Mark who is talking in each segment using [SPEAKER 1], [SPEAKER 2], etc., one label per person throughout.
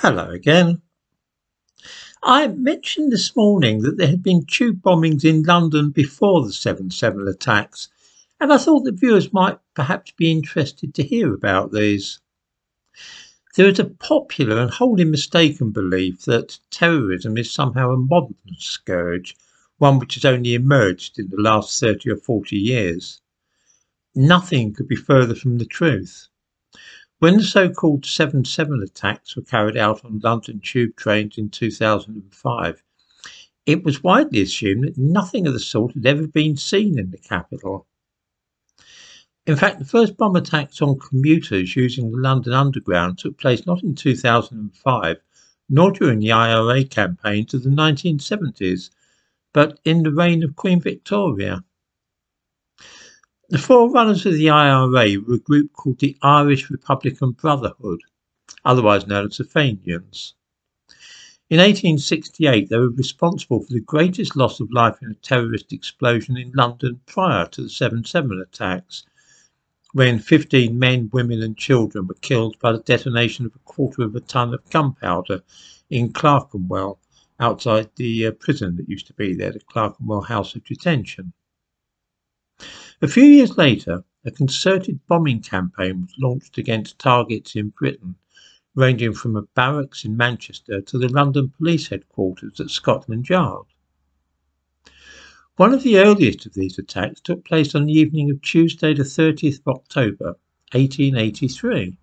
[SPEAKER 1] Hello again. I mentioned this morning that there had been tube bombings in London before the 7/7 attacks, and I thought that viewers might perhaps be interested to hear about these. There is a popular and wholly mistaken belief that terrorism is somehow a modern scourge, one which has only emerged in the last 30 or 40 years. Nothing could be further from the truth. When the so-called 7/7 attacks were carried out on London tube trains in 2005, it was widely assumed that nothing of the sort had ever been seen in the capital. In fact, the first bomb attacks on commuters using the London Underground took place not in 2005, nor during the IRA campaigns of the 1970s, but in the reign of Queen Victoria. The forerunners of the IRA were a group called the Irish Republican Brotherhood, otherwise known as the Fenians. In 1868, they were responsible for the greatest loss of life in a terrorist explosion in London prior to the 7/7 attacks, when 15 men, women and children were killed by the detonation of a quarter of a ton of gunpowder in Clerkenwell, outside the prison that used to be there, the Clerkenwell House of Detention. A few years later, a concerted bombing campaign was launched against targets in Britain, ranging from a barracks in Manchester to the London police headquarters at Scotland Yard. One of the earliest of these attacks took place on the evening of Tuesday the 30th of October 1883.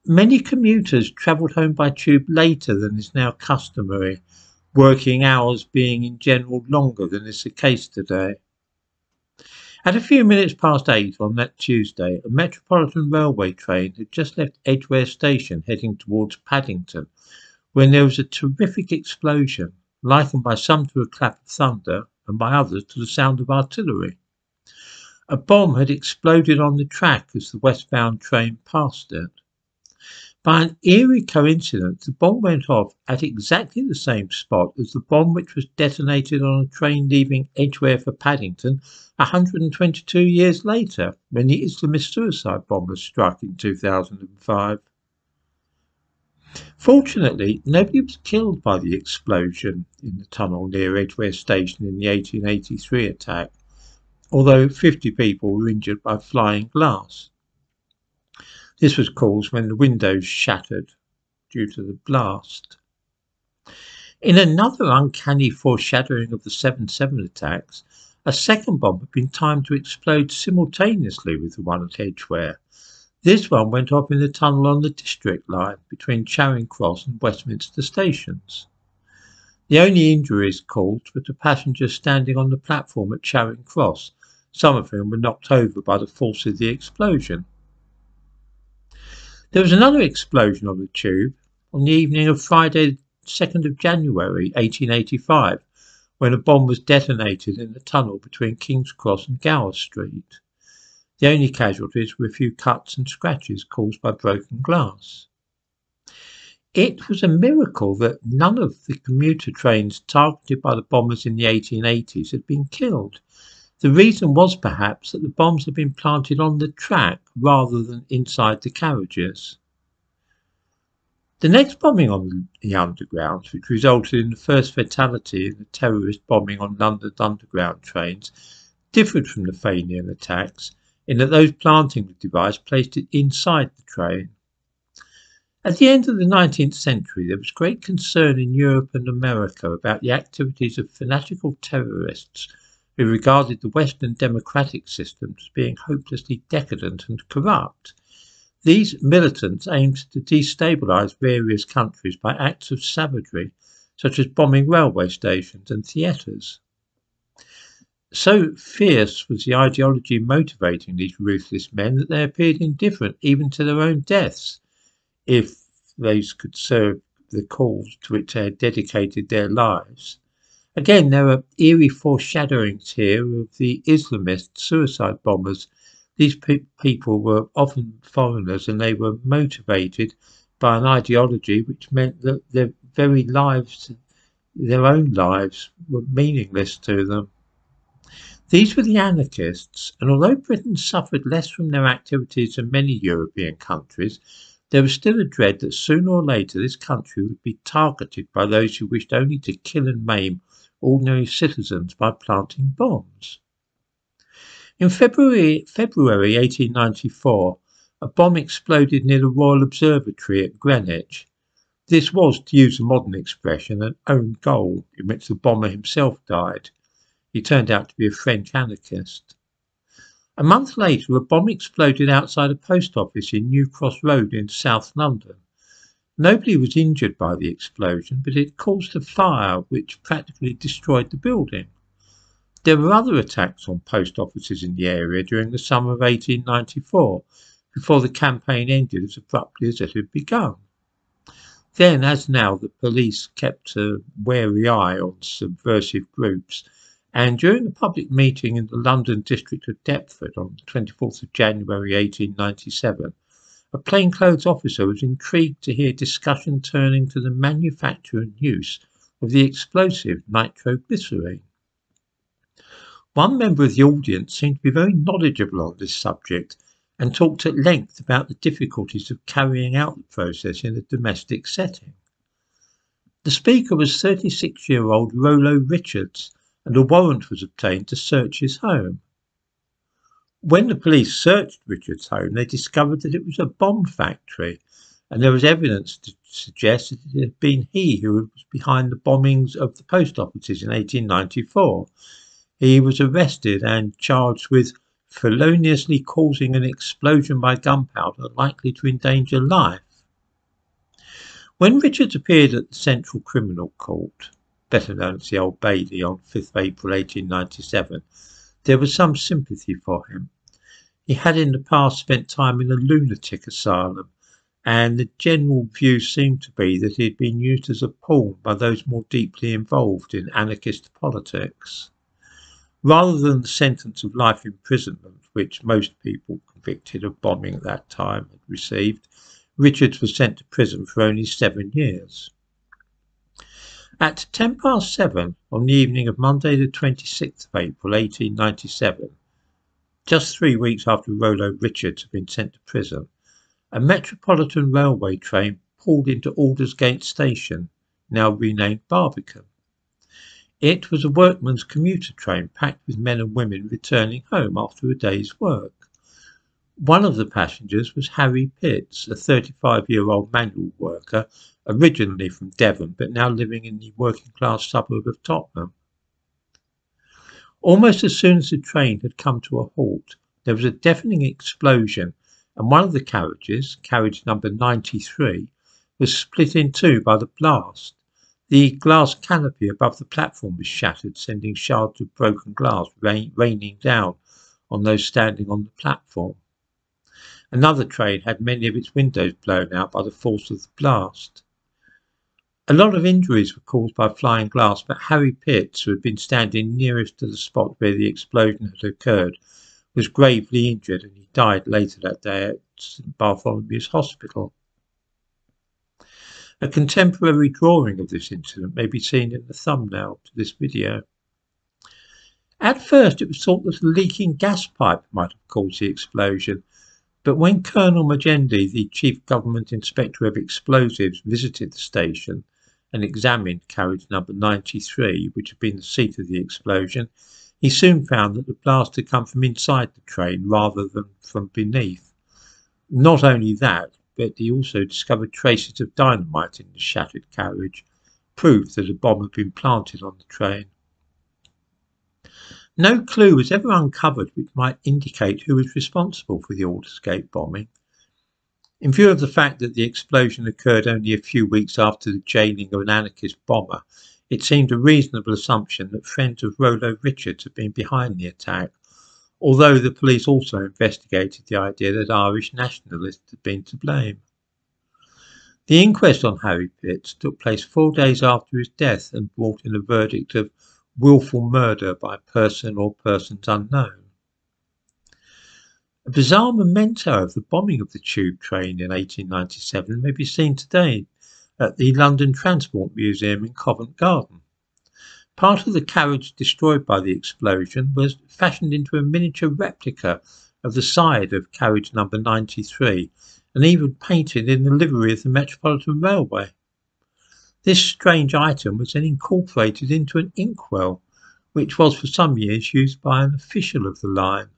[SPEAKER 1] Many commuters travelled home by tube later than is now customary, working hours being in general longer than is the case today. At a few minutes past 8 on that Tuesday, a Metropolitan Railway train had just left Edgware Station heading towards Paddington when there was a terrific explosion, likened by some to a clap of thunder and by others to the sound of artillery. A bomb had exploded on the track as the westbound train passed it. By an eerie coincidence, the bomb went off at exactly the same spot as the bomb which was detonated on a train leaving Edgware for Paddington 122 years later, when the Islamist suicide bomb was struck in 2005. Fortunately, nobody was killed by the explosion in the tunnel near Edgware Station in the 1883 attack, although 50 people were injured by flying glass. This was caused when the windows shattered due to the blast. In another uncanny foreshadowing of the 7/7 attacks, a second bomb had been timed to explode simultaneously with the one at Edgware. This one went off in the tunnel on the District line between Charing Cross and Westminster stations. The only injuries caused were to passengers standing on the platform at Charing Cross, some of whom were knocked over by the force of the explosion. There was another explosion on the tube on the evening of Friday, 2nd of January 1885, when a bomb was detonated in the tunnel between King's Cross and Gower Street. The only casualties were a few cuts and scratches caused by broken glass. It was a miracle that none of the commuter trains targeted by the bombers in the 1880s had been killed. The reason was perhaps that the bombs had been planted on the track rather than inside the carriages. The next bombing on the Underground, which resulted in the first fatality in the terrorist bombing on London Underground trains, differed from the Fenian attacks in that those planting the device placed it inside the train. At the end of the 19th century, there was great concern in Europe and America about the activities of fanatical terrorists who regarded the Western democratic systems as being hopelessly decadent and corrupt. These militants aimed to destabilise various countries by acts of savagery, such as bombing railway stations and theatres. So fierce was the ideology motivating these ruthless men that they appeared indifferent even to their own deaths, if those could serve the cause to which they had dedicated their lives. Again, there are eerie foreshadowings here of the Islamist suicide bombers. These people were often foreigners, and they were motivated by an ideology which meant that their very lives, their own lives, were meaningless to them. These were the anarchists, and although Britain suffered less from their activities than many European countries, There was still a dread that sooner or later this country would be targeted by those who wished only to kill and maim ordinary citizens by planting bombs. In February 1894, a bomb exploded near the Royal Observatory at Greenwich. This was, to use a modern expression, an own goal in which the bomber himself died. He turned out to be a French anarchist. A month later, a bomb exploded outside a post office in New Cross Road in South London. Nobody was injured by the explosion, but it caused a fire which practically destroyed the building. There were other attacks on post offices in the area during the summer of 1894, before the campaign ended as abruptly as it had begun. Then, as now, the police kept a wary eye on subversive groups, and during a public meeting in the London district of Deptford on the 24th of January 1897, a plainclothes officer was intrigued to hear discussion turning to the manufacture and use of the explosive nitroglycerine. One member of the audience seemed to be very knowledgeable on this subject and talked at length about the difficulties of carrying out the process in a domestic setting. The speaker was 36-year-old Rollo Richards, and a warrant was obtained to search his home. When the police searched Richards' home, they discovered that it was a bomb factory, and there was evidence to suggest that it had been he who was behind the bombings of the post offices in 1894. He was arrested and charged with feloniously causing an explosion by gunpowder likely to endanger life. When Richards appeared at the Central Criminal Court, better known as the Old Bailey, on 5th April 1897, there was some sympathy for him. He had in the past spent time in a lunatic asylum, and the general view seemed to be that he had been used as a pawn by those more deeply involved in anarchist politics. Rather than the sentence of life imprisonment, which most people convicted of bombing at that time had received, Richards was sent to prison for only 7 years. At 7:10 on the evening of Monday the 26th of April 1897, just 3 weeks after Rollo Richards had been sent to prison, a Metropolitan Railway train pulled into Aldersgate Station, now renamed Barbican. It was a workman's commuter train packed with men and women returning home after a day's work. One of the passengers was Harry Pitts, a 35-year-old manual worker, originally from Devon but now living in the working-class suburb of Tottenham. Almost as soon as the train had come to a halt, there was a deafening explosion, and one of the carriages, carriage number 93, was split in two by the blast. The glass canopy above the platform was shattered, sending shards of broken glass raining down on those standing on the platform. Another train had many of its windows blown out by the force of the blast. A lot of injuries were caused by flying glass, but Harry Pitts, who had been standing nearest to the spot where the explosion had occurred, was gravely injured, and he died later that day at St Bartholomew's Hospital. A contemporary drawing of this incident may be seen in the thumbnail to this video. At first it was thought that a leaking gas pipe might have caused the explosion, but when Colonel Magendie, the Chief Government Inspector of Explosives, visited the station and examined carriage number 93, which had been the seat of the explosion, he soon found that the blast had come from inside the train rather than from beneath. Not only that, but he also discovered traces of dynamite in the shattered carriage, proof that a bomb had been planted on the train. No clue was ever uncovered which might indicate who was responsible for the Aldersgate bombing. In view of the fact that the explosion occurred only a few weeks after the jailing of an anarchist bomber, it seemed a reasonable assumption that friends of Rollo Richards had been behind the attack, although the police also investigated the idea that Irish nationalists had been to blame. The inquest on Harry Pitts took place 4 days after his death and brought in a verdict of wilful murder by person or persons unknown. A bizarre memento of the bombing of the tube train in 1897 may be seen today at the London Transport Museum in Covent Garden. Part of the carriage destroyed by the explosion was fashioned into a miniature replica of the side of carriage number 93 and even painted in the livery of the Metropolitan Railway. This strange item was then incorporated into an inkwell, which was for some years used by an official of the line.